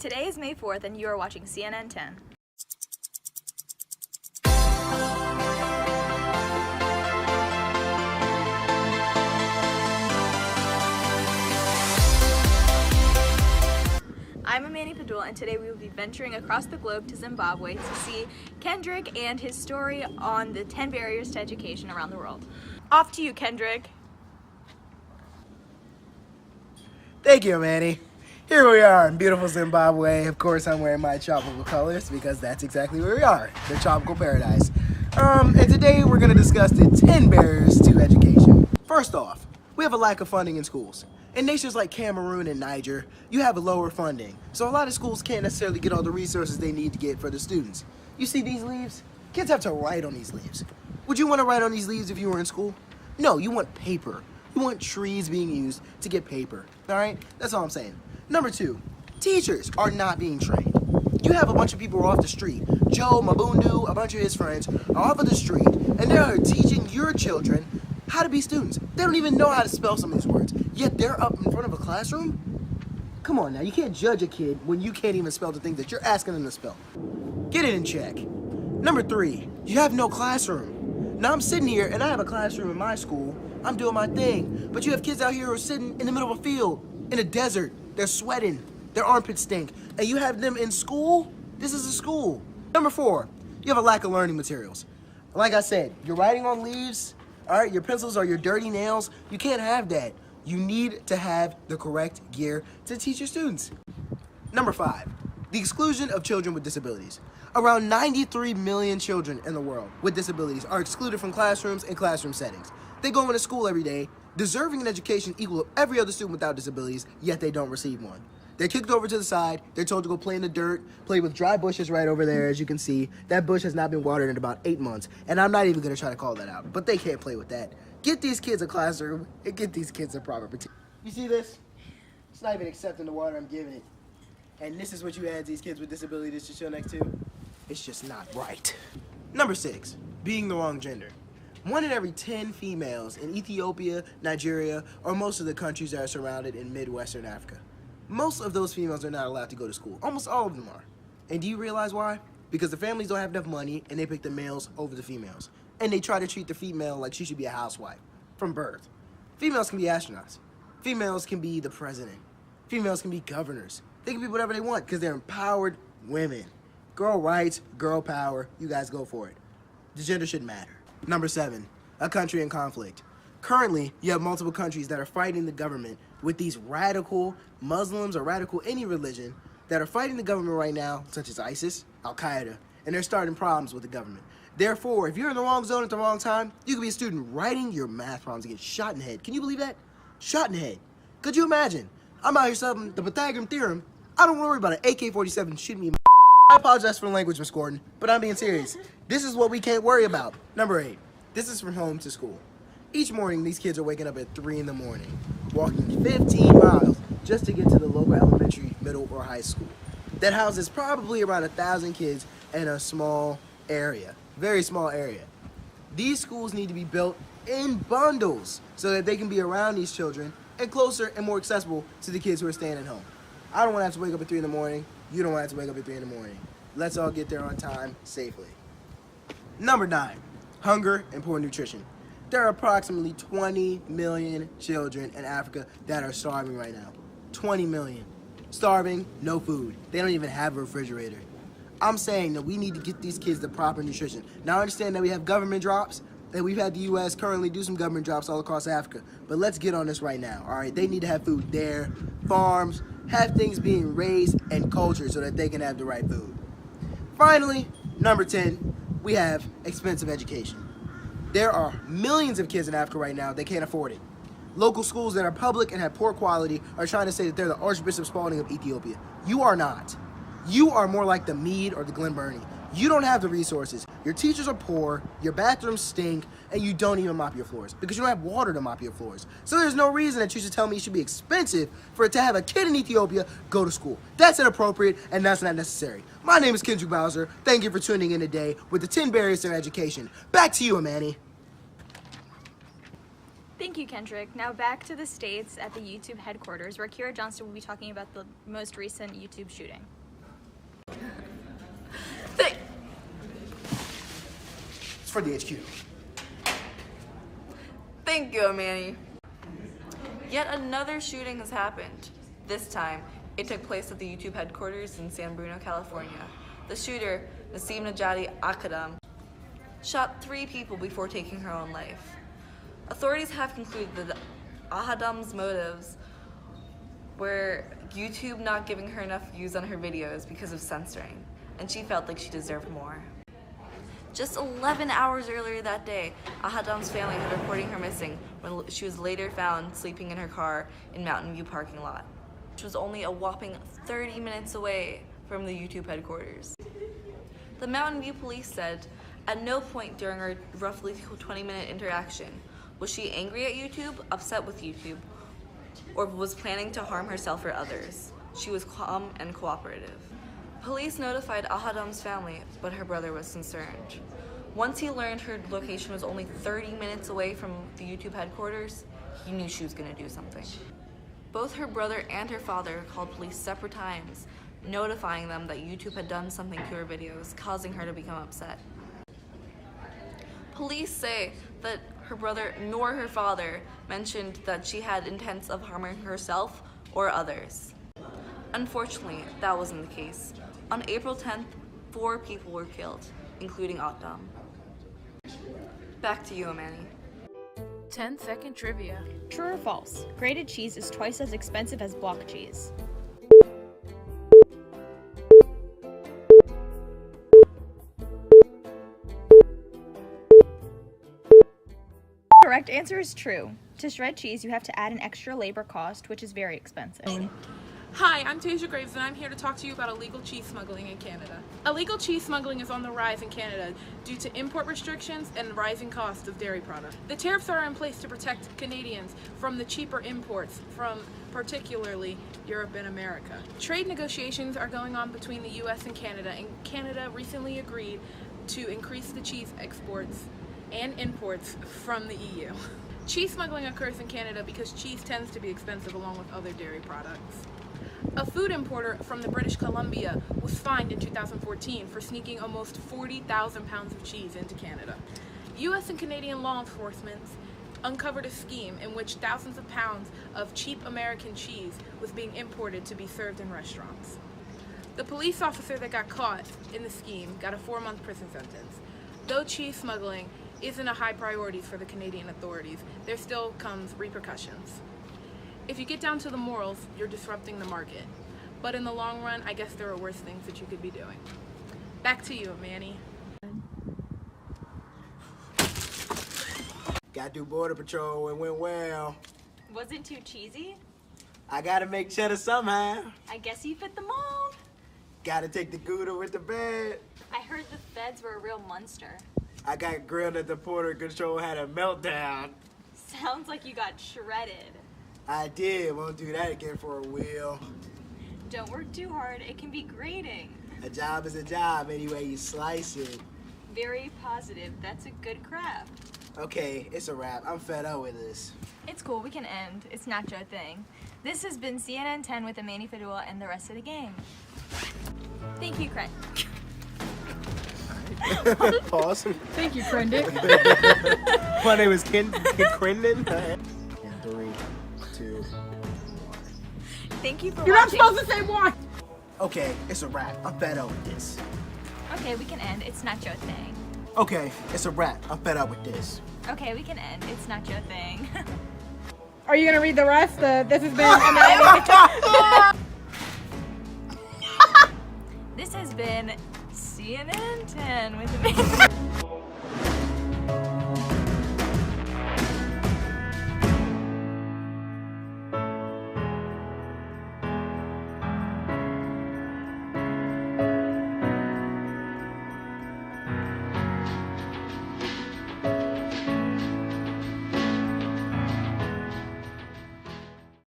Today is May 4th and you are watching CNN 10. I'm Amanee and today we will be venturing across the globe to Zimbabwe to see Kendrick and his story on the 10 barriers to education around the world. Off to you, Kendrick. Thank you, Amanee. Here we are in beautiful Zimbabwe. Of course, I'm wearing my tropical colors because that's exactly where we are, the tropical paradise. And today we're going to discuss the 10 barriers to education. First off, we have a lack of funding in schools. In nations like Cameroon and Niger, you have lower funding. So a lot of schools can't necessarily get all the resources they need to get for the students. You see these leaves? Kids have to write on these leaves. Would you want to write on these leaves if you were in school? No, you want paper. You want trees being used to get paper. All right? That's all I'm saying. Number 2, teachers are not being trained. You have a bunch of people who are off the street. Joe Mabundu, a bunch of his friends, are off of the street, and they are teaching your children how to be students. They don't even know how to spell some of these words, yet they're up in front of a classroom? Come on now, you can't judge a kid when you can't even spell the things that you're asking them to spell. Get it in check. Number 3, you have no classroom. Now I'm sitting here and I have a classroom in my school. I'm doing my thing, but you have kids out here who are sitting in the middle of a field, in a desert. They're sweating, their armpits stink, and you have them in school? This is a school. Number 4, you have a lack of learning materials. Like I said, you're writing on leaves, all right, your pencils are your dirty nails. You can't have that. You need to have the correct gear to teach your students. Number 5, the exclusion of children with disabilities. Around 93 million children in the world with disabilities are excluded from classrooms and classroom settings. They go into school every day, deserving an education equal to every other student without disabilities, yet they don't receive one. They're kicked over to the side, they're told to go play in the dirt, play with dry bushes right over there, as you can see. That bush has not been watered in about 8 months, and I'm not even gonna try to call that out, but they can't play with that. Get these kids a classroom and get these kids a proper protection. You see this? It's not even accepting the water I'm giving it. And this is what you add these kids with disabilities to chill next to? It's just not right. Number 6, being the wrong gender. 1 in every 10 females in Ethiopia, Nigeria, or most of the countries that are surrounded in Midwestern Africa. Most of those females are not allowed to go to school. Almost all of them are. And do you realize why? Because the families don't have enough money and they pick the males over the females. And they try to treat the female like she should be a housewife from birth. Females can be astronauts. Females can be the president. Females can be governors. They can be whatever they want because they're empowered women. Girl rights, girl power, you guys go for it. The gender shouldn't matter. Number 7, a country in conflict. Currently, you have multiple countries that are fighting the government with these radical Muslims or radical any religion that are fighting the government right now, such as ISIS, Al-Qaeda, and they're starting problems with the government. Therefore, if you're in the wrong zone at the wrong time, you could be a student writing your math problems and get shot in the head. Can you believe that? Shot in the head. Could you imagine? I'm out here solving the Pythagorean theorem. I don't worry about an AK-47 shooting me in my I apologize for the language, Miss Gordon, but I'm being serious. This is what we can't worry about. Number 8, this is from home to school. Each morning, these kids are waking up at 3 in the morning, walking 15 miles just to get to the local elementary, middle, or high school. That houses probably around 1,000 kids in a small area, very small area. These schools need to be built in bundles so that they can be around these children and closer and more accessible to the kids who are staying at home. I don't want to have to wake up at 3 in the morning. You don't want to have to wake up at 3 in the morning. Let's all get there on time, safely. Number 9, hunger and poor nutrition. There are approximately 20 million children in Africa that are starving right now. 20 million. Starving, no food. They don't even have a refrigerator. I'm saying that we need to get these kids the proper nutrition. Now I understand that we have government drops, and we've had the U.S. currently do some government drops all across Africa. But let's get on this right now, all right? They need to have food there, farms, have things being raised and cultured so that they can have the right food. Finally, number 10, we have expensive education. There are millions of kids in Africa right now that can't afford it. Local schools that are public and have poor quality are trying to say that they're the Archbishop Spalding of Ethiopia. You are not. You are more like the Meade or the Glen Burnie. You don't have the resources. Your teachers are poor, your bathrooms stink, and you don't even mop your floors because you don't have water to mop your floors. So there's no reason that you should tell me it should be expensive for it to have a kid in Ethiopia go to school. That's inappropriate and that's not necessary. My name is Kendrick Bowser. Thank you for tuning in today with the 10 barriers to education. Back to you, Amanee. Thank you, Kendrick. Now back to the States at the YouTube headquarters, where Ciara Johnston will be talking about the most recent YouTube shooting. It's for the HQ. Thank you, Amanee. Yet another shooting has happened. This time, it took place at the YouTube headquarters in San Bruno, California. The shooter, Nasim Najati Akadam, shot 3 people before taking her own life. Authorities have concluded that Ahadam's motives were YouTube not giving her enough views on her videos because of censoring, and she felt like she deserved more. Just 11 hours earlier that day, Ahadam's family had reporting her missing when she was later found sleeping in her car in Mountain View parking lot, which was only a whopping 30 minutes away from the YouTube headquarters. The Mountain View police said, at no point during our roughly 20-minute interaction was she angry at YouTube, upset with YouTube, or was planning to harm herself or others. She was calm and cooperative. Police notified Ahadam's family, but her brother was concerned. Once he learned her location was only 30 minutes away from the YouTube headquarters, he knew she was going to do something. Both her brother and her father called police separate times, notifying them that YouTube had done something to her videos, causing her to become upset. Police say that her brother nor her father mentioned that she had intents of harming herself or others. Unfortunately, that wasn't the case. On April 10th, 4 people were killed, including Ahadam. Back to you, Amanee. 10-second trivia. True or false? Grated cheese is twice as expensive as block cheese. Correct answer is true. To shred cheese, you have to add an extra labor cost, which is very expensive. Hi, I'm Tasia Graves, and I'm here to talk to you about illegal cheese smuggling in Canada. Illegal cheese smuggling is on the rise in Canada due to import restrictions and rising costs of dairy products. The tariffs are in place to protect Canadians from the cheaper imports from particularly Europe and America. Trade negotiations are going on between the US and Canada recently agreed to increase the cheese exports and imports from the EU. Cheese smuggling occurs in Canada because cheese tends to be expensive along with other dairy products. A food importer from the British Columbia was fined in 2014 for sneaking almost 40,000 pounds of cheese into Canada. US and Canadian law enforcement uncovered a scheme in which thousands of pounds of cheap American cheese was being imported to be served in restaurants. The police officer that got caught in the scheme got a 4-month prison sentence. Though cheese smuggling isn't a high priority for the Canadian authorities, there still comes repercussions. If you get down to the morals, you're disrupting the market. But in the long run, I guess there are worse things that you could be doing. Back to you, Amanee. Got through Border Patrol and went well. Was it too cheesy? I gotta make cheddar somehow. I guess you fit the mold. Gotta take the Gouda with the bed. I heard the feds were a real monster. I got grilled at the Border Control, had a meltdown. Sounds like you got shredded. I did. Won't do that again for a while. Don't work too hard. It can be grating. A job is a job anyway you slice it. Very positive. That's a good craft. Okay, it's a wrap. I'm fed up with this. It's cool. We can end. It's not your thing. This has been CNN 10 with Amanee Fadula and the rest of the gang. Thank you, Craig. Pause. Thank you, Kendrick. My name is Ken Crendon. In 3, 2. Thank you for You're not watching. supposed to say why. Okay, it's a wrap. I'm fed up with this. Okay, we can end. It's not your thing. Okay, it's a wrap. I'm fed up with this. Okay, we can end. It's not your thing. Are you gonna read the rest? This has been Amanee. This has been CNN 10 with Amanee.